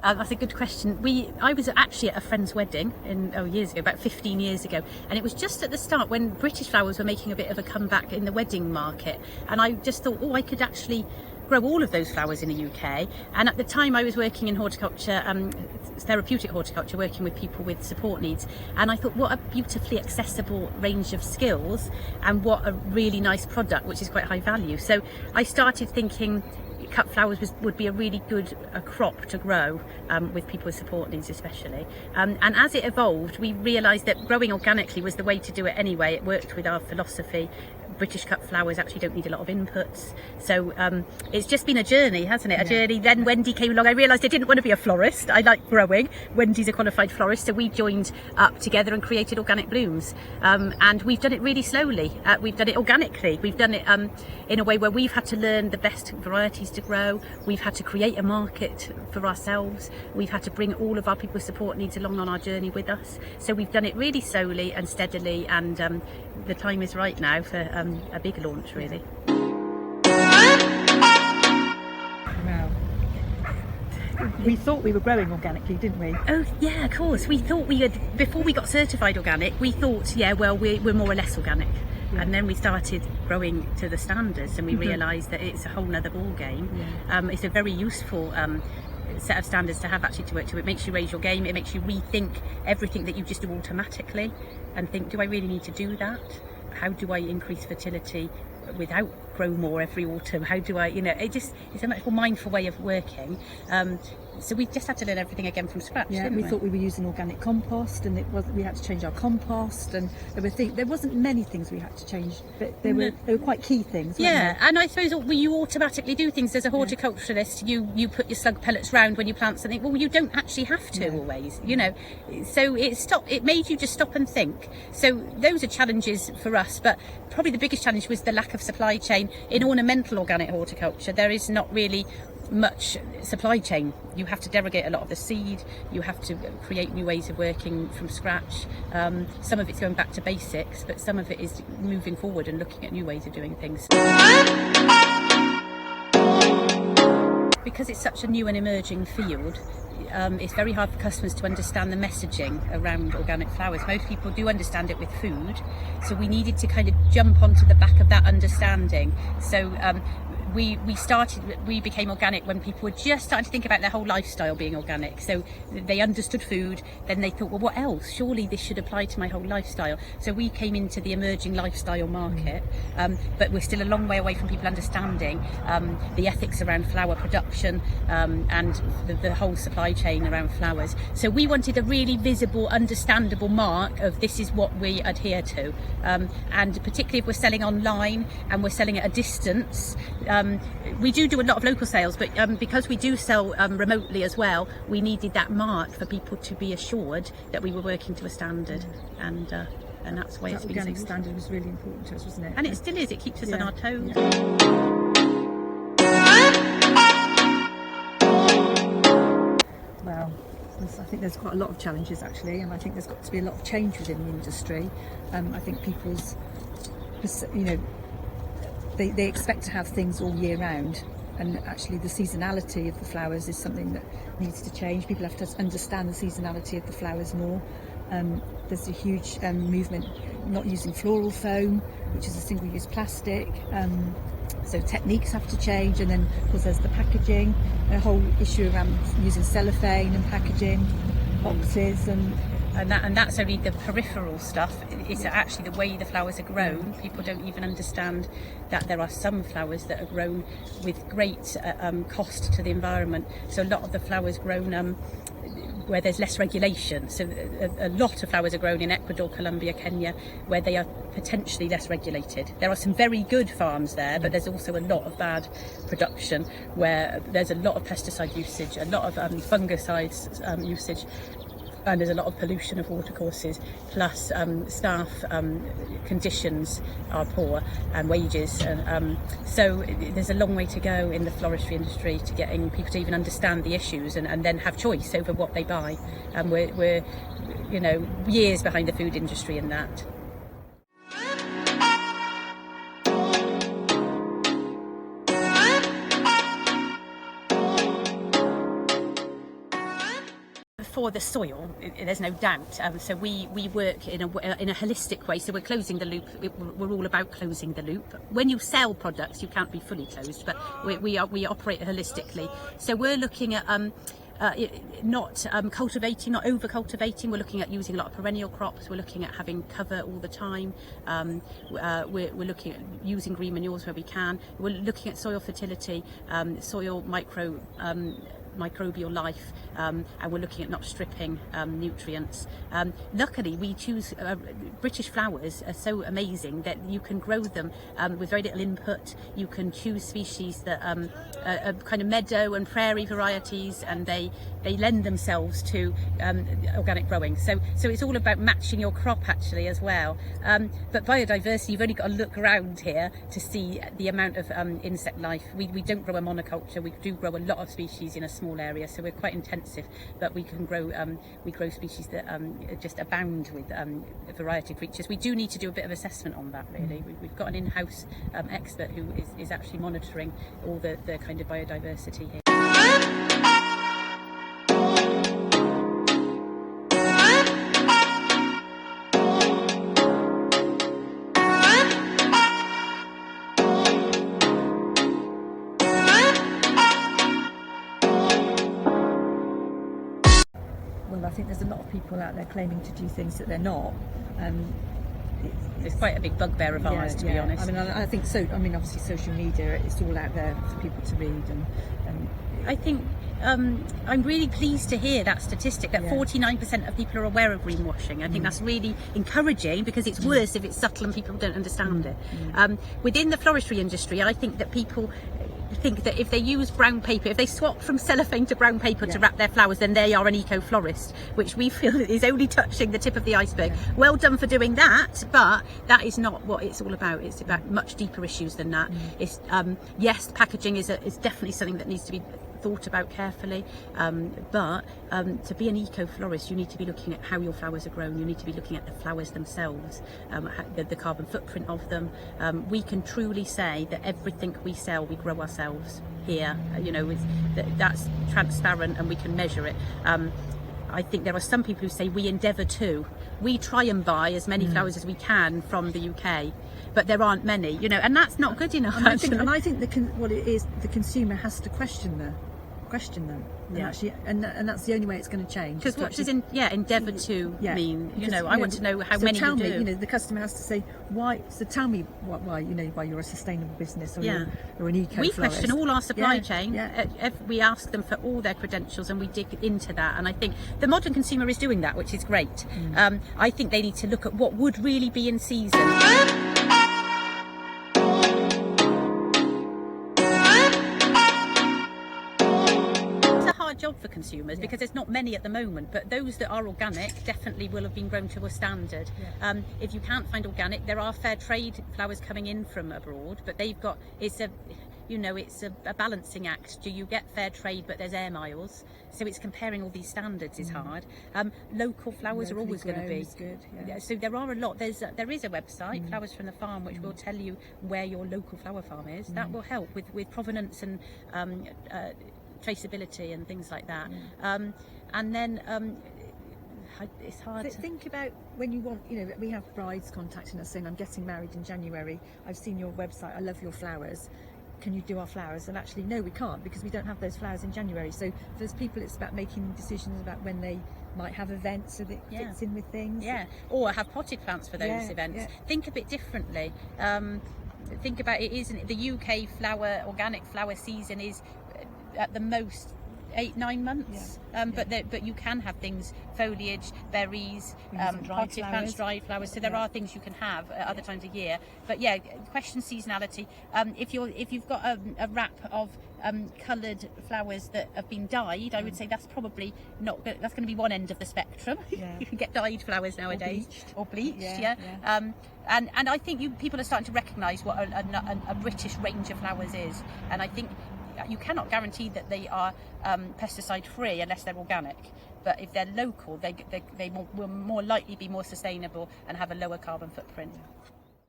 That's a good question. I was actually at a friend's wedding years ago, about 15 years ago, and it was just at the start when British flowers were making a bit of a comeback in the wedding market, and I just thought, I could actually grow all of those flowers in the UK. And at the time I was working in horticulture, therapeutic horticulture, working with people with support needs, and I thought, what a beautifully accessible range of skills, and what a really nice product, which is quite high value. So I started thinking cut flowers would be a really good crop to grow with people with support needs especially, and as it evolved we realised that growing organically was the way to do it anyway. It worked with our philosophy. British cut flowers actually don't need a lot of inputs, so it's just been a journey, hasn't it? A journey. Then Wendy came along. I realised I didn't want to be a florist. I like growing. Wendy's a qualified florist, so we joined up together and created Organic Blooms, and we've done it really slowly. We've done it organically. We've done it in a way where we've had to learn the best varieties to grow. We've had to create a market for ourselves. We've had to bring all of our people with support needs along on our journey with us. So we've done it really slowly and steadily, and the time is right now for a big launch, really. Wow. We thought we were growing organically, didn't we? Oh yeah, of course. We thought we had, before we got certified organic, we thought, we're more or less organic. Yeah. And then we started growing to the standards, and we realised that it's a whole nother ball game. Yeah. It's a very useful set of standards to have actually to work to. It makes you raise your game. It makes you rethink everything that you just do automatically and think, do I really need to do that? How do I increase fertility without grow more every autumn? How do I, it's a much more mindful way of working. So we just had to learn everything again from scratch. Yeah, we thought we were using organic compost, and we had to change our compost, and there wasn't many things we had to change, but they were quite key things. Yeah, and I suppose you automatically do things as a horticulturalist. You put your slug pellets round when you plant something. Well, you don't actually have to always, So it made you just stop and think. So those are challenges for us, but probably the biggest challenge was the lack of supply chain. In ornamental organic horticulture, there is not really much supply chain. You have to derogate a lot of the seed, you have to create new ways of working from scratch. Some of it's going back to basics, but some of it is moving forward and looking at new ways of doing things. Because it's such a new and emerging field, it's very hard for customers to understand the messaging around organic flowers. Most people do understand it with food, so we needed to kind of jump onto the back of that understanding. So we became organic when people were just starting to think about their whole lifestyle being organic. So they understood food, then they thought, well, what else? Surely this should apply to my whole lifestyle. So we came into the emerging lifestyle market, but we're still a long way away from people understanding the ethics around flower production and the whole supply chain around flowers. So we wanted a really visible, understandable mark of this is what we adhere to. And particularly if we're selling online and we're selling at a distance, we do a lot of local sales, but because we do sell remotely as well, we needed that mark for people to be assured that we were working to a standard, and that's why it's been organic standard was really important to us, wasn't it? And it still is. It keeps us on our toes. Well, I think there's quite a lot of challenges actually, and I think there's got to be a lot of change within the industry. I think people's, they expect to have things all year round, and actually the seasonality of the flowers is something that needs to change. People have to understand the seasonality of the flowers more. There's a huge movement not using floral foam, which is a single-use plastic. So techniques have to change, and then of course there's the packaging, a whole issue around using cellophane and packaging, boxes, and that's only the peripheral stuff. It's actually the way the flowers are grown. People don't even understand that there are some flowers that are grown with great cost to the environment. So a lot of the flowers grown where there's less regulation. So a lot of flowers are grown in Ecuador, Colombia, Kenya, where they are potentially less regulated. There are some very good farms there, but there's also a lot of bad production where there's a lot of pesticide usage, a lot of fungicides usage, and there's a lot of pollution of watercourses, plus staff conditions are poor and wages, and so there's a long way to go in the floristry industry to getting people to even understand the issues and then have choice over what they buy, and we're years behind the food industry in that. for the soil, there's no doubt. So we work in a holistic way. So we're closing the loop. We're all about closing the loop. When you sell products, you can't be fully closed, but we operate holistically. So we're looking at not cultivating, not over cultivating. We're looking at using a lot of perennial crops. We're looking at having cover all the time. We're looking at using green manures where we can. We're looking at soil fertility, soil microbial life, and we're looking at not stripping nutrients. Luckily, we choose British flowers are so amazing that you can grow them with very little input. You can choose species that are kind of meadow and prairie varieties, and they lend themselves to organic growing. So it's all about matching your crop actually as well. But biodiversity, you've only got to look around here to see the amount of insect life. We don't grow a monoculture. We do grow a lot of species in a small area, so we're quite intensive, but we can grow species that just abound with a variety of creatures. We do need to do a bit of assessment on that really. We've got an in-house expert who is actually monitoring all the kind of biodiversity here. Well, I think there's a lot of people out there claiming to do things that they're not. It's quite a big bugbear of ours, to be honest. I mean, I think so. I mean, obviously, social media, it's all out there for people to read, and I think I'm really pleased to hear that statistic that 49% of people are aware of greenwashing. I think that's really encouraging, because it's worse if it's subtle and people don't understand it. Within the floristry industry, I think that people think that if they use brown paper, if they swap from cellophane to brown paper to wrap their flowers, then they are an eco-florist, which we feel is only touching the tip of the iceberg. Well done for doing that, but that is not what it's all about. It's about much deeper issues than that. It's yes, packaging is definitely something that needs to be thought about carefully, but to be an eco-florist, you need to be looking at how your flowers are grown. You need to be looking at the flowers themselves, the carbon footprint of them. We can truly say that everything we sell, we grow ourselves here. You know, that's transparent and we can measure it. I think there are some people who say we endeavour to. We try and buy as many flowers as we can from the UK, but there aren't many, you know, and that's not good enough. And I think what it is, the consumer has to question them, and that's the only way it's going to change. Because what does endeavour to mean? You know, I want to know how many tell you me, do. you know, the customer has to say why. So tell me why you're a sustainable business, or you're an eco-florist. We question all our supply chain. Yeah. We ask them for all their credentials, and we dig into that. And I think the modern consumer is doing that, which is great. I think they need to look at what would really be in season. Job for consumers, because there's not many at the moment, but those that are organic definitely will have been grown to a standard. If you can't find organic, there are fair trade flowers coming in from abroad, but it's a balancing act. Do you get fair trade but there's air miles? So it's comparing all these standards is hard. Local flowers are always going to be good. So there are a lot. There is a website, Flowers from the Farm, which will tell you where your local flower farm is. That will help with provenance and traceability and things like that. And then it's hard to think about when you want, you know, we have brides contacting us saying, I'm getting married in January, I've seen your website, I love your flowers, can you do our flowers? And actually no, we can't, because we don't have those flowers in January. So for those people, it's about making decisions about when they might have events so that it fits in with things, or have potted plants for those events. Think a bit differently. Think about it, isn't the UK organic flower season is at the most 8-9 months, but you can have things, foliage, berries, potted plants, dried flowers, so there are things you can have at other times of year. But question seasonality. If you've got a wrap of coloured flowers that have been dyed, I would say that's probably not good. That's going to be one end of the spectrum. You can get dyed flowers nowadays, or bleached. And I think people are starting to recognise what a British range of flowers is, and I think you cannot guarantee that they are pesticide free unless they're organic, but if they're local, they will more likely be more sustainable and have a lower carbon footprint.